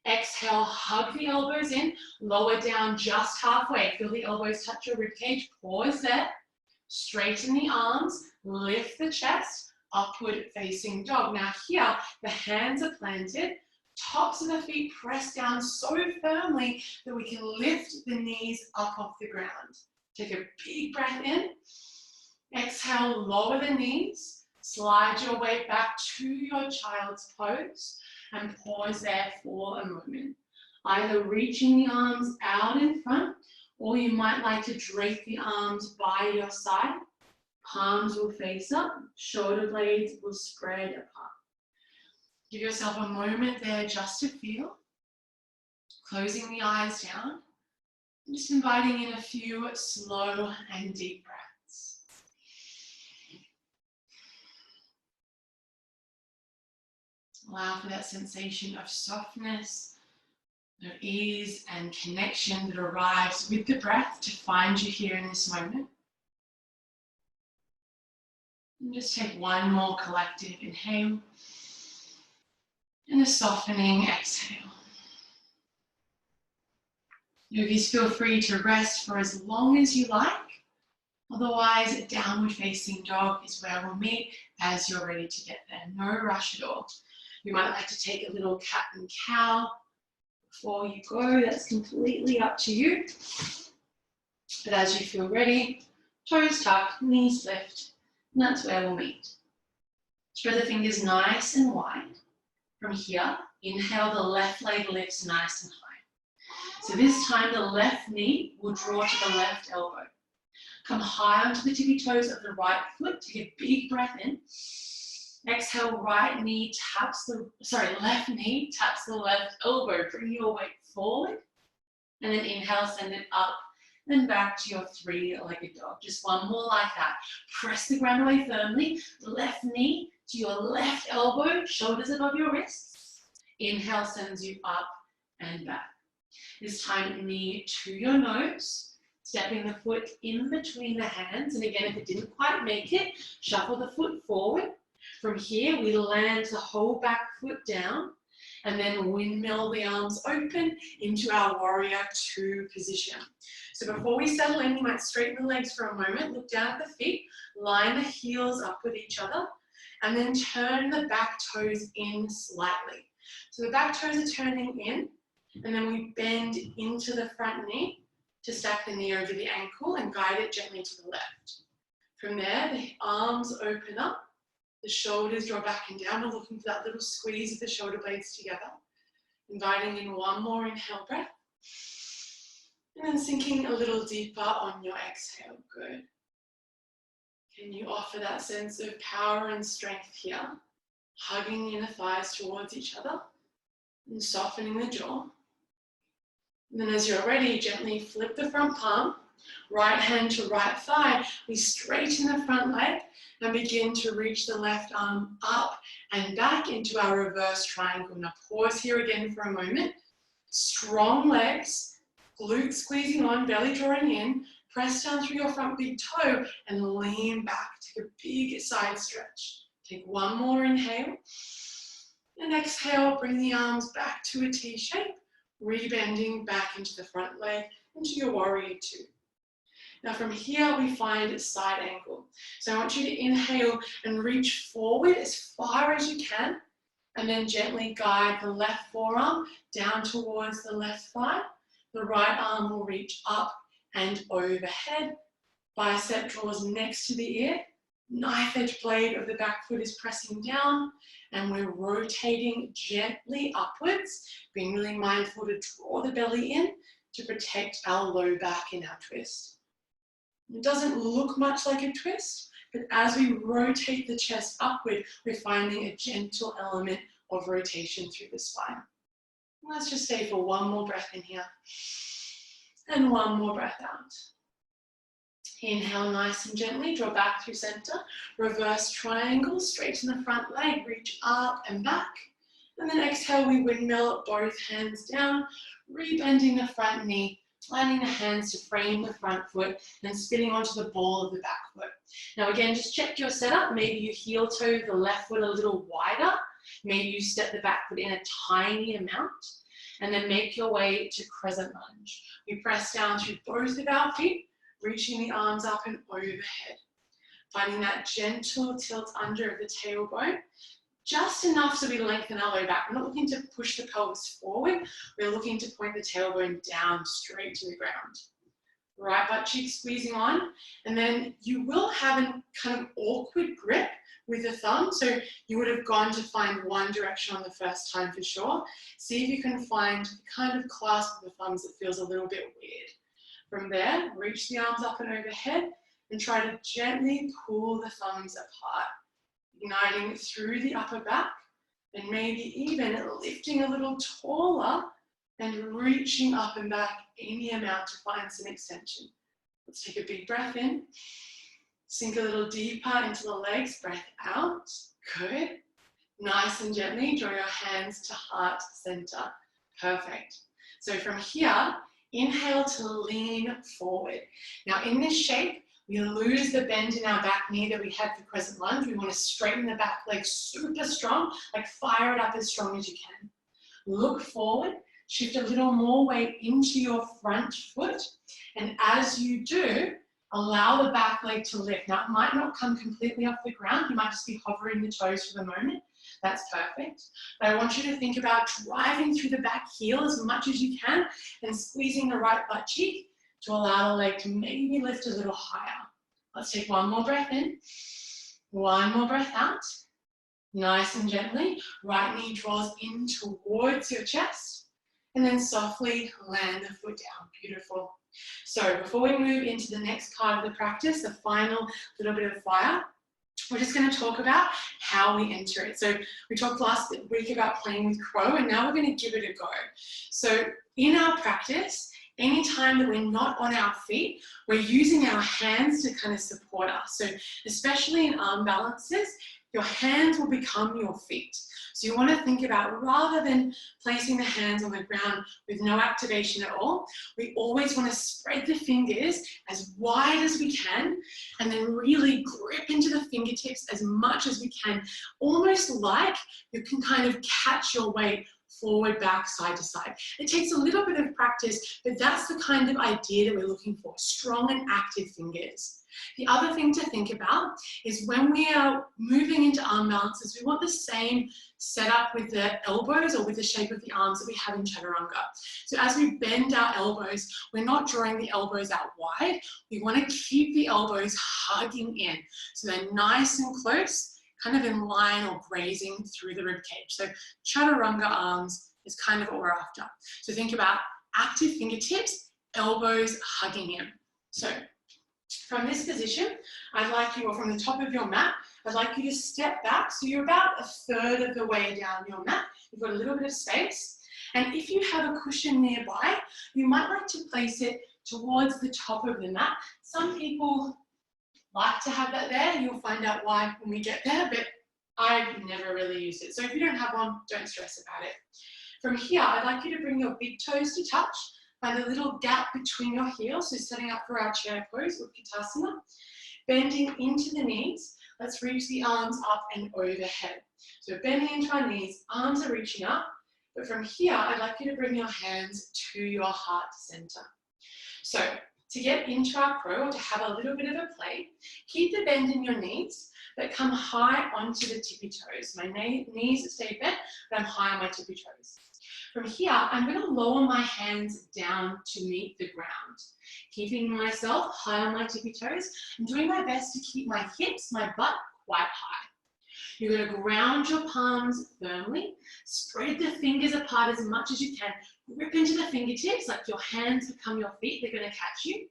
Exhale, hug the elbows in, lower down just halfway. Feel the elbows touch your ribcage. Pause there. Straighten the arms, lift the chest, upward facing dog. Now here, the hands are planted, tops of the feet pressed down so firmly that we can lift the knees up off the ground. Take a big breath in. Exhale, lower the knees, slide your weight back to your child's pose. And pause there for a moment. Either reaching the arms out in front, or you might like to drape the arms by your side. Palms will face up, shoulder blades will spread apart. Give yourself a moment there just to feel. Closing the eyes down, and just inviting in a few slow and deep breaths. Allow for that sensation of softness, of ease and connection that arrives with the breath to find you here in this moment. And just take one more collective inhale and a softening exhale. Yogis, feel free to rest for as long as you like. Otherwise, downward facing dog is where we'll meet as you're ready to get there. No rush at all. You might like to take a little cat and cow before you go. That's completely up to you. But as you feel ready, toes tucked, knees lift, and that's where we'll meet. Spread the fingers nice and wide. From here, inhale, the left leg lifts nice and high. So this time, the left knee will draw to the left elbow. Come high onto the tippy toes of the right foot. Take a big breath in. Exhale, left knee taps the left elbow. Bring your weight forward. And then inhale, send it up and back to your three-legged dog. Just one more like that. Press the ground away firmly. Left knee to your left elbow, shoulders above your wrists. Inhale sends you up and back. This time, knee to your nose. Stepping the foot in between the hands. And again, if it didn't quite make it, shuffle the foot forward. From here, we land the whole back foot down and then windmill the arms open into our warrior two position. So before we settle in, you might straighten the legs for a moment, look down at the feet, line the heels up with each other, and then turn the back toes in slightly. So the back toes are turning in, and then we bend into the front knee to stack the knee over the ankle and guide it gently to the left. From there, the arms open up. The shoulders draw back and down. We're looking for that little squeeze of the shoulder blades together. Inviting in one more inhale breath. And then sinking a little deeper on your exhale. Good. Can you offer that sense of power and strength here? Hugging the inner thighs towards each other and softening the jaw. And then as you're ready, gently flip the front palm, Right hand to right thigh, we straighten the front leg and begin to reach the left arm up and back into our reverse triangle. Now pause here again for a moment. Strong legs, glutes squeezing on, belly drawing in, press down through your front big toe and lean back. Take a big side stretch. Take one more inhale. And exhale, bring the arms back to a T shape, rebending back into the front leg, into your warrior two. Now from here, we find side angle. So I want you to inhale and reach forward as far as you can, and then gently guide the left forearm down towards the left thigh. The right arm will reach up and overhead. Bicep draws next to the ear. Knife edge blade of the back foot is pressing down, and we're rotating gently upwards, being really mindful to draw the belly in to protect our low back in our twist. It doesn't look much like a twist, but as we rotate the chest upward, we're finding a gentle element of rotation through the spine. Let's just stay for one more breath in here, and one more breath out. Inhale nice and gently, draw back through center, reverse triangle, straighten the front leg, reach up and back. And then exhale, we windmill both hands down, rebending the front knee, landing the hands to frame the front foot and spinning onto the ball of the back foot. Now again, just check your setup. Maybe you heel toe the left foot a little wider. Maybe you step the back foot in a tiny amount, and then make your way to crescent lunge. We press down through both of our feet, reaching the arms up and overhead. Finding that gentle tilt under of the tailbone, just enough so we lengthen our low back. We're not looking to push the pelvis forward, we're looking to point the tailbone down straight to the ground. Right butt cheek squeezing on, and then you will have a kind of awkward grip with the thumb, so you would have gone to find one direction on the first time for sure. See if you can find the kind of clasp of the thumbs that feels a little bit weird. From there, reach the arms up and overhead and try to gently pull the thumbs apart, igniting through the upper back and maybe even lifting a little taller and reaching up and back any amount to find some extension. Let's take a big breath in, sink a little deeper into the legs, breath out, good. Nice and gently, draw your hands to heart center, perfect. So from here, inhale to lean forward. Now in this shape, we lose the bend in our back knee that we had for crescent lunge. We want to straighten the back leg super strong, like fire it up as strong as you can. Look forward, shift a little more weight into your front foot, and as you do, allow the back leg to lift. Now it might not come completely off the ground, you might just be hovering the toes for the moment. That's perfect. But I want you to think about driving through the back heel as much as you can and squeezing the right butt cheek to allow the leg to maybe lift a little higher. Let's take one more breath in, one more breath out. Nice and gently, right knee draws in towards your chest, and then softly land the foot down. Beautiful. So before we move into the next part of the practice, the final little bit of fire, we're just going to talk about how we enter it. So we talked last week about playing with crow, and now we're going to give it a go. So in our practice, anytime that we're not on our feet, we're using our hands to kind of support us. So especially in arm balances, your hands will become your feet. So you want to think about, rather than placing the hands on the ground with no activation at all, we always want to spread the fingers as wide as we can and then really grip into the fingertips as much as we can, almost like you can kind of catch your weight forward, back, side to side. It takes a little bit of practice, but that's the kind of idea that we're looking for, strong and active fingers. The other thing to think about is when we are moving into arm balances, we want the same setup with the elbows or with the shape of the arms that we have in chaturanga. So as we bend our elbows, we're not drawing the elbows out wide. We want to keep the elbows hugging in. So they're nice and close, kind of in line or grazing through the rib cage. So chaturanga arms is kind of what we're after. So think about active fingertips, elbows hugging in. So from this position, I'd like you, or from the top of your mat, I'd like you to step back. So you're about a third of the way down your mat. You've got a little bit of space. And if you have a cushion nearby, you might like to place it towards the top of the mat. Some people like to have that there. You'll find out why when we get there, but I've never really used it. So if you don't have one, don't stress about it. From here, I'd like you to bring your big toes to touch. Find a little gap between your heels, so setting up for our chair pose or Utkatasana. Bending into the knees, let's reach the arms up and overhead. So bending into our knees, arms are reaching up, but from here, I'd like you to bring your hands to your heart center. So to get into our crow, or to have a little bit of a play, keep the bend in your knees, but come high onto the tippy toes. My knees stay bent, but I'm high on my tippy toes. From here, I'm going to lower my hands down to meet the ground, keeping myself high on my tippy toes and doing my best to keep my hips, my butt quite high. You're going to ground your palms firmly, spread the fingers apart as much as you can, grip into the fingertips like your hands become your feet, they're going to catch you.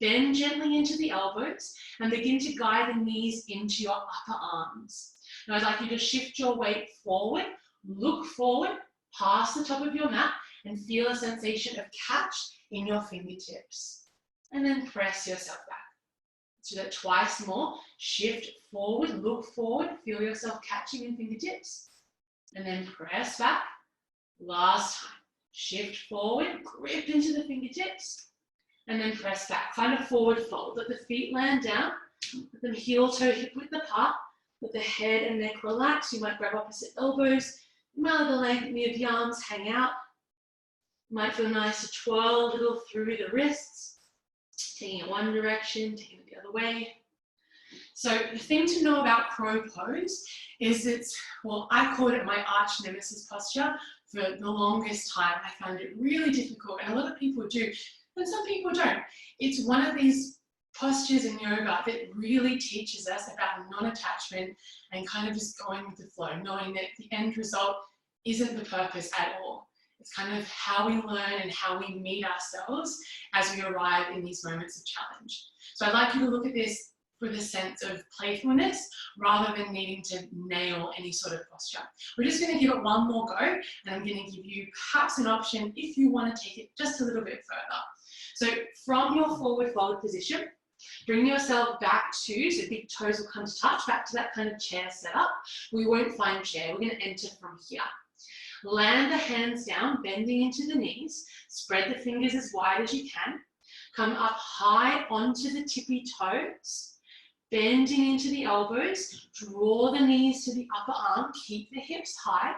Bend gently into the elbows and begin to guide the knees into your upper arms. Now I'd like you to shift your weight forward, look forward, past the top of your mat and feel a sensation of catch in your fingertips. And then press yourself back. Do that twice more. Shift forward, look forward, feel yourself catching in fingertips. And then press back. Last time. Shift forward, grip into the fingertips. And then press back. Find a forward fold. Let the feet land down. Let them heel toe hip width apart. Let the head and neck relax. You might grab opposite elbows. You might let the length of the arms hang out. It might feel nice to twirl a little through the wrists, taking it one direction, taking it the other way. So the thing to know about crow pose is it's, well, I called it my arch nemesis posture for the longest time. I found it really difficult, and a lot of people do, and some people don't. It's one of these postures in yoga that really teaches us about non-attachment and kind of just going with the flow, knowing that the end result isn't the purpose at all. It's kind of how we learn and how we meet ourselves as we arrive in these moments of challenge. So I'd like you to look at this with a sense of playfulness rather than needing to nail any sort of posture. We're just going to give it one more go, and I'm going to give you perhaps an option if you want to take it just a little bit further. So from your forward fold position, bring yourself back to, so big toes will come to touch, back to that kind of chair setup. We won't find chair, we're going to enter from here. Land the hands down, bending into the knees. Spread the fingers as wide as you can. Come up high onto the tippy toes. Bending into the elbows. Draw the knees to the upper arm. Keep the hips high.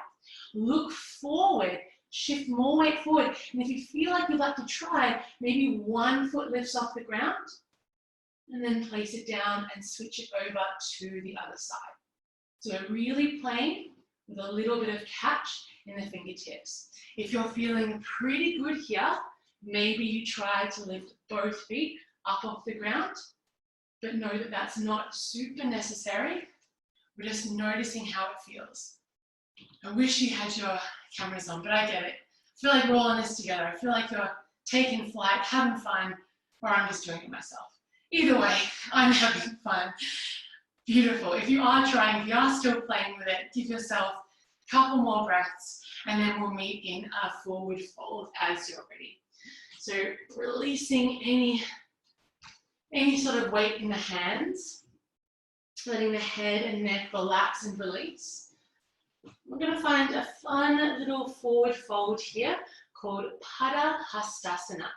Look forward. Shift more weight forward. And if you feel like you'd like to try, maybe one foot lifts off the ground. And then place it down and switch it over to the other side. So really playing with a little bit of catch in the fingertips. If you're feeling pretty good here, maybe you try to lift both feet up off the ground, but know that that's not super necessary. We're just noticing how it feels. I wish you had your cameras on, but I get it. I feel like we're all in this together. I feel like you're taking flight, having fun, or I'm just doing it myself. Either way, I'm having fun. Beautiful. If you are trying, if you are still playing with it, give yourself a couple more breaths, and then we'll meet in a forward fold as you're ready. So releasing any sort of weight in the hands, letting the head and neck relax and release. We're going to find a fun little forward fold here called Padahastasana.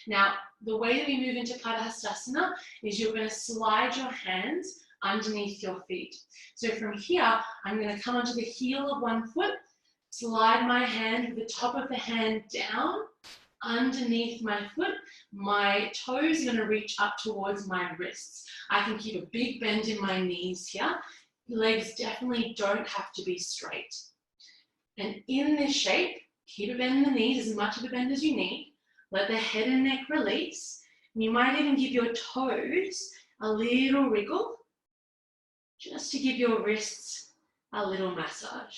Now, the way that we move into Padahastasana is you're going to slide your hands underneath your feet. So from here, I'm going to come onto the heel of one foot, slide my hand with the top of the hand down underneath my foot. My toes are going to reach up towards my wrists. I can keep a big bend in my knees here. Legs definitely don't have to be straight. And in this shape, keep a bend in the knees, as much of a bend as you need. Let the head and neck release. And you might even give your toes a little wriggle, just to give your wrists a little massage.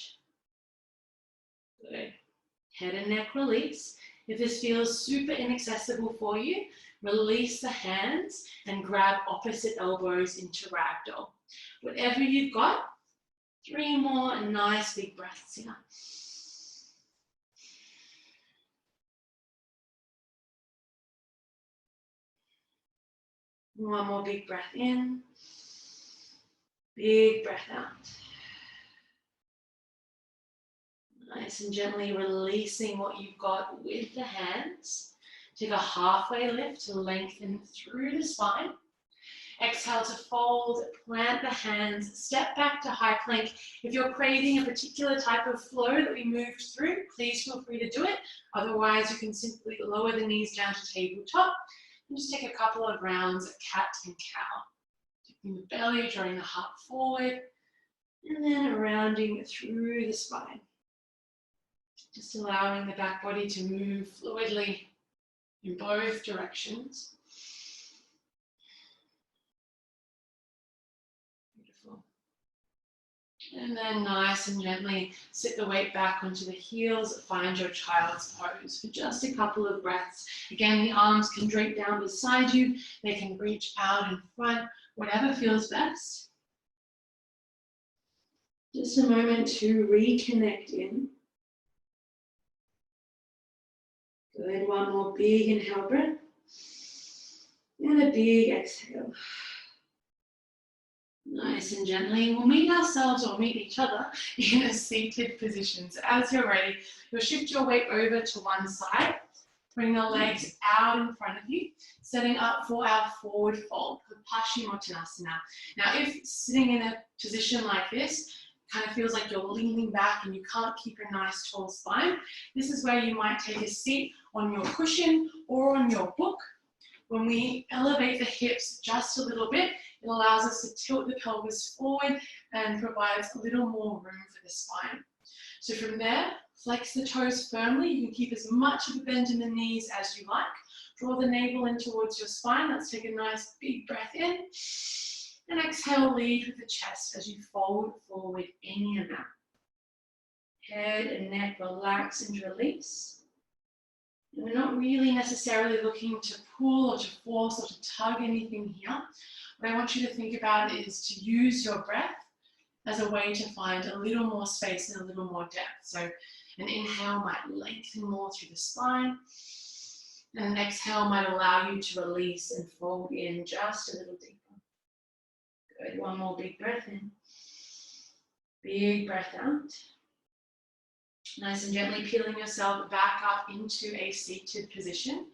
Good. Head and neck release. If this feels super inaccessible for you, release the hands and grab opposite elbows into ragdoll. Whatever you've got, 3 more nice big breaths here. One more big breath in. Big breath out. Nice and gently releasing what you've got with the hands. Take a halfway lift to lengthen through the spine. Exhale to fold, plant the hands, step back to high plank. If you're craving a particular type of flow that we moved through, please feel free to do it. Otherwise, you can simply lower the knees down to tabletop and just take a couple of rounds of cat and cow. Taking the belly, drawing the heart forward, and then rounding through the spine. Just allowing the back body to move fluidly in both directions. Beautiful. And then nice and gently sit the weight back onto the heels. Find your child's pose for just a couple of breaths. Again, the arms can drape down beside you. They can reach out in front, whatever feels best. Just a moment to reconnect in. Good, one more big inhale breath. And a big exhale. Nice and gently, we'll meet ourselves or meet each other in a seated position. So as you're ready, you'll shift your weight over to one side. Bring the legs out in front of you, setting up for our forward fold, Paschimottanasana. Now, if sitting in a position like this kind of feels like you're leaning back and you can't keep a nice tall spine, this is where you might take a seat on your cushion or on your book. When we elevate the hips just a little bit, it allows us to tilt the pelvis forward and provides a little more room for the spine. So from there, flex the toes firmly. You can keep as much of a bend in the knees as you like. Draw the navel in towards your spine. Let's take a nice big breath in. And exhale, lead with the chest as you fold forward any amount. Head and neck relax and release. And we're not really necessarily looking to pull or to force or to tug anything here. What I want you to think about is to use your breath as a way to find a little more space and a little more depth. So an inhale might lengthen more through the spine, and an exhale might allow you to release and fold in just a little deeper. Good, one more big breath in. Big breath out. Nice and gently peeling yourself back up into a seated position.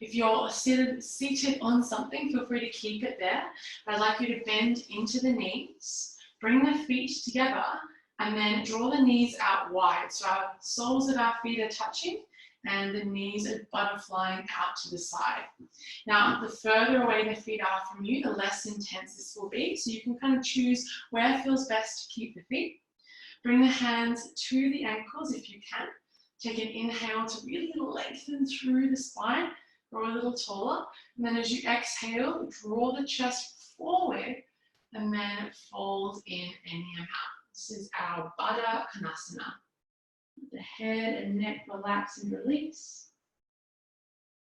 If you're seated on something, feel free to keep it there. But I'd like you to bend into the knees, bring the feet together, and then draw the knees out wide. So our soles of our feet are touching and the knees are butterflying out to the side. Now, the further away the feet are from you, the less intense this will be. So you can kind of choose where it feels best to keep the feet. Bring the hands to the ankles if you can. Take an inhale to really lengthen through the spine, grow a little taller. And then as you exhale, draw the chest forward and then fold in any amount. This is our Baddha Konasana. The head and neck relax and release.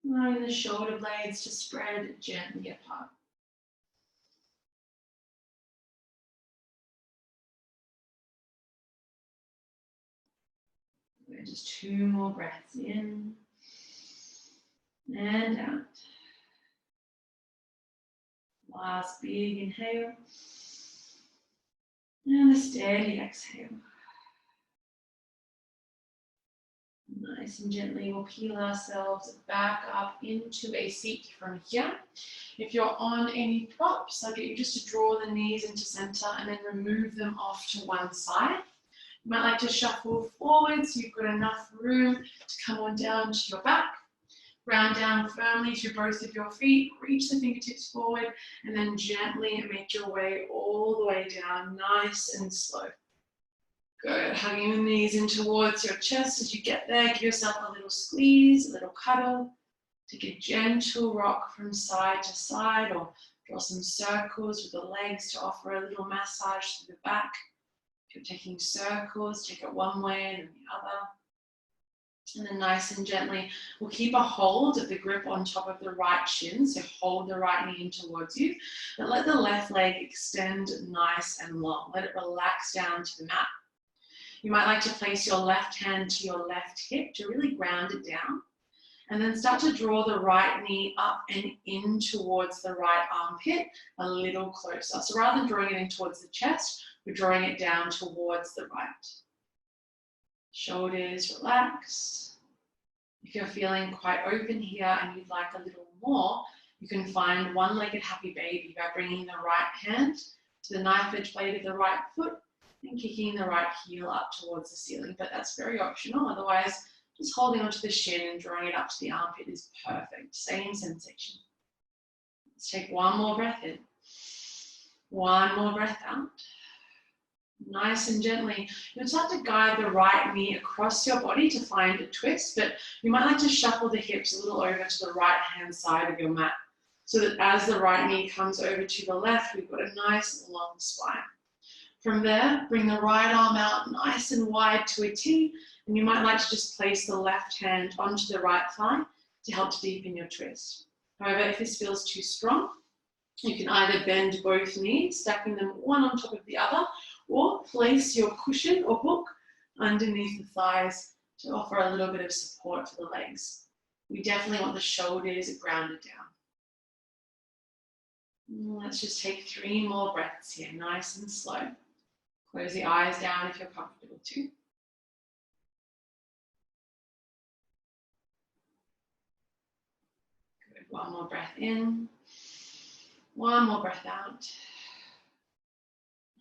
Allowing the shoulder blades to spread gently apart. Just two more breaths in and out. Last big inhale and a steady exhale. Nice and gently we'll peel ourselves back up into a seat from here. If you're on any props, I'll get you just to draw the knees into center and then remove them off to one side. You might like to shuffle forward so you've got enough room to come on down to your back. Ground down firmly to both of your feet, reach the fingertips forward, and then gently make your way all the way down, nice and slow. Good, hugging the knees in towards your chest. As you get there, give yourself a little squeeze, a little cuddle. Take a gentle rock from side to side, or draw some circles with the legs to offer a little massage through the back. If you're taking circles, take it one way and then the other. And then nice and gently, we'll keep a hold of the grip on top of the right shin. So hold the right knee in towards you. But let the left leg extend nice and long. Let it relax down to the mat. You might like to place your left hand to your left hip to really ground it down. And then start to draw the right knee up and in towards the right armpit, a little closer. So rather than drawing it in towards the chest, we're drawing it down towards the right. Shoulders relax. If you're feeling quite open here and you'd like a little more, you can find one-legged happy baby by bringing the right hand to the knife edge blade of the right foot and kicking the right heel up towards the ceiling. But that's very optional. Otherwise, just holding onto the shin and drawing it up to the armpit is perfect. Same sensation. Let's take one more breath in. One more breath out. Nice and gently. You'll start to guide the right knee across your body to find a twist, but you might like to shuffle the hips a little over to the right hand side of your mat, so that as the right knee comes over to the left, we've got a nice long spine. From there, bring the right arm out nice and wide to a T, and you might like to just place the left hand onto the right thigh to help to deepen your twist. However, if this feels too strong, you can either bend both knees, stacking them one on top of the other, or place your cushion or book underneath the thighs to offer a little bit of support for the legs. We definitely want the shoulders grounded down. Let's just take 3 more breaths here, nice and slow. Close the eyes down if you're comfortable too. Good. One more breath in. One more breath out.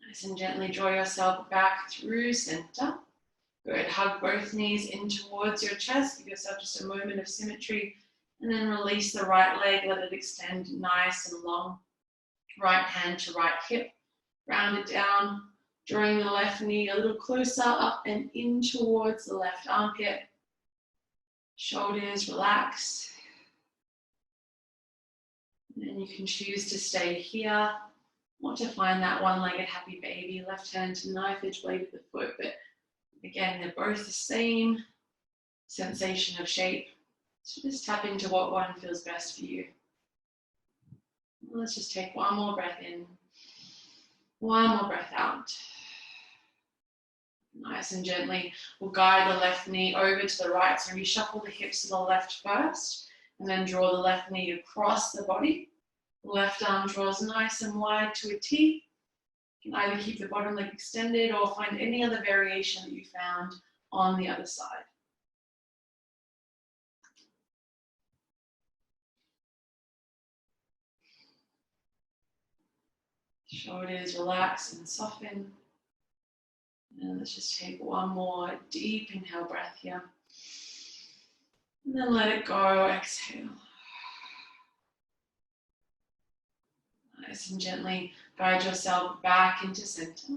Nice and gently draw yourself back through center. Good. Hug both knees in towards your chest. Give yourself just a moment of symmetry. And then release the right leg. Let it extend nice and long. Right hand to right hip. Round it down. Drawing the left knee a little closer up and in towards the left armpit. Shoulders relax. And then you can choose to stay here or to find that one-legged happy baby. Left hand to knife edge blade of the foot. But again, they're both the same sensation of shape. So just tap into what one feels best for you. Let's just take one more breath in. One more breath out. Nice and gently, we'll guide the left knee over to the right. So we shuffle the hips to the left first, and then draw the left knee across the body. The left arm draws nice and wide to a T. You can either keep the bottom leg extended or find any other variation that you found on the other side. Shoulders relax and soften. And let's just take one more deep inhale breath here. And then let it go, exhale. Nice and gently guide yourself back into center.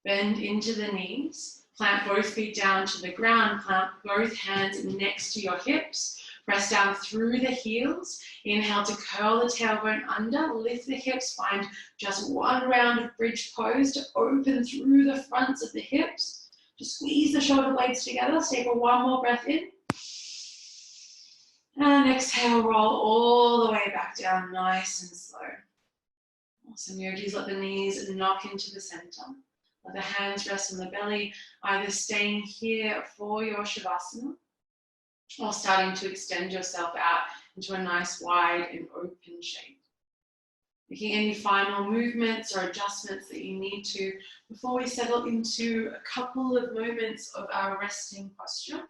Bend into the knees. Plant both feet down to the ground. Plant both hands next to your hips. Press down through the heels. Inhale to curl the tailbone under. Lift the hips. Find just one round of bridge pose to open through the fronts of the hips. Just squeeze the shoulder blades together. Take one more breath in. And exhale, roll all the way back down, nice and slow. Awesome, yogis, let the knees knock into the center. Let the hands rest on the belly, either staying here for your Shavasana or starting to extend yourself out into a nice wide and open shape. Making any final movements or adjustments that you need to before we settle into a couple of moments of our resting posture.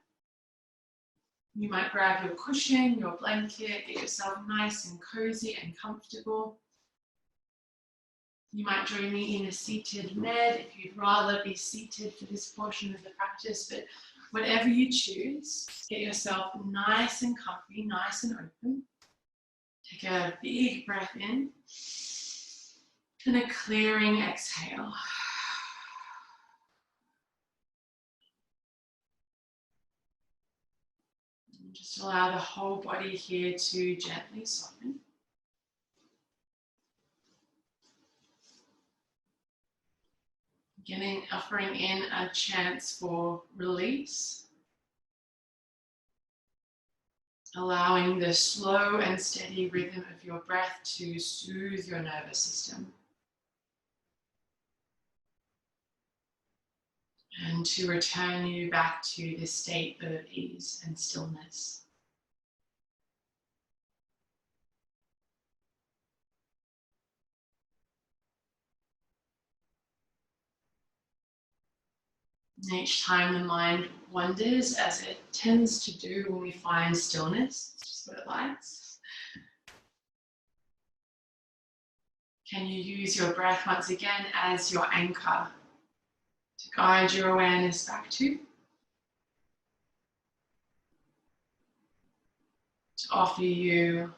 You might grab your cushion, your blanket, get yourself nice and cozy and comfortable. You might join me in a seated med if you'd rather be seated for this portion of the practice, but whatever you choose, get yourself nice and comfy, nice and open. Take a big breath in and a clearing exhale. And just allow the whole body here to gently soften. Offering in a chance for release. Allowing the slow and steady rhythm of your breath to soothe your nervous system. And to return you back to this state of ease and stillness. And each time the mind wanders, as it tends to do when we find stillness, it's just what it likes. Can you use your breath once again as your anchor to guide your awareness back to offer you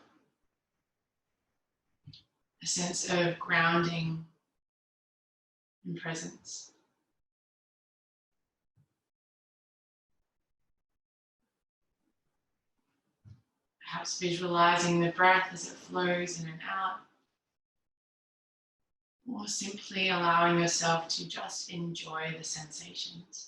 a sense of grounding and presence. Perhaps visualizing the breath as it flows in and out, or simply allowing yourself to just enjoy the sensations.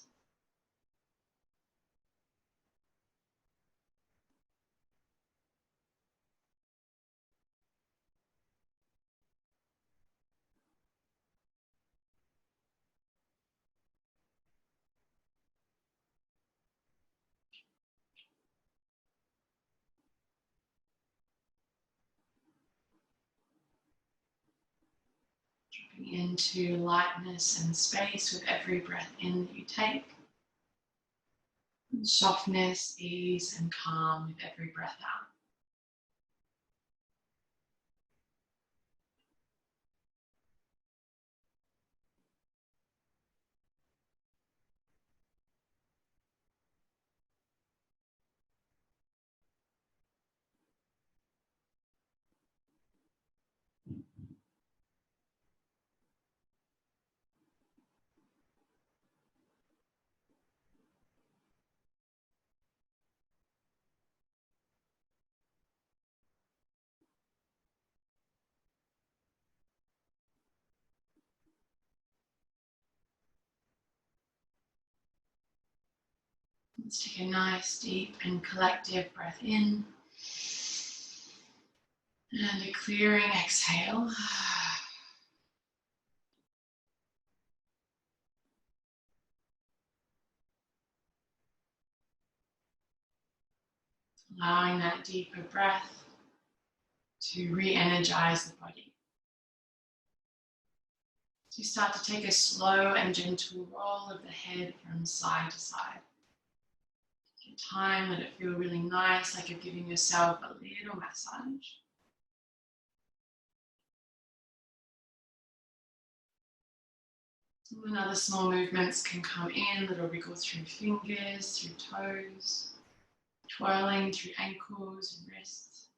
Dropping into lightness and space with every breath in that you take. And softness, ease, and calm with every breath out. Let's take a nice, deep, and collective breath in. And a clearing exhale. Allowing that deeper breath to re-energize the body. So you start to take a slow and gentle roll of the head from side to side. Take time, let it feel really nice, like you're giving yourself a little massage. And other small movements can come in, little wiggles through fingers, through toes, twirling through ankles and wrists.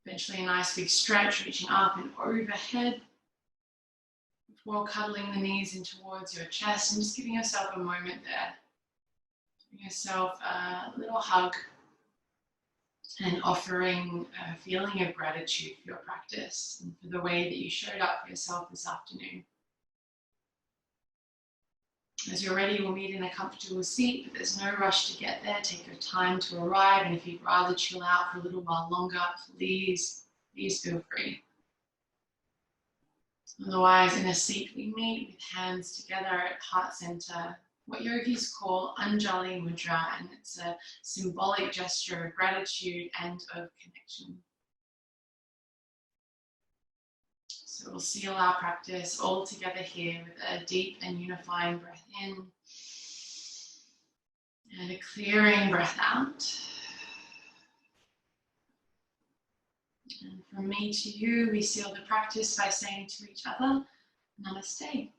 Eventually a nice big stretch, reaching up and overhead before cuddling the knees in towards your chest and just giving yourself a moment there. Giving yourself a little hug and offering a feeling of gratitude for your practice and for the way that you showed up for yourself this afternoon. As you're ready, we'll meet in a comfortable seat, but there's no rush to get there. Take your time to arrive, and if you'd rather chill out for a little while longer, please feel free. Otherwise, in a seat, we meet with hands together at heart center, what yogis call Anjali Mudra, and it's a symbolic gesture of gratitude and of connection. So we'll seal our practice all together here with a deep and unifying breath in and a clearing breath out. And from me to you, we seal the practice by saying to each other, Namaste.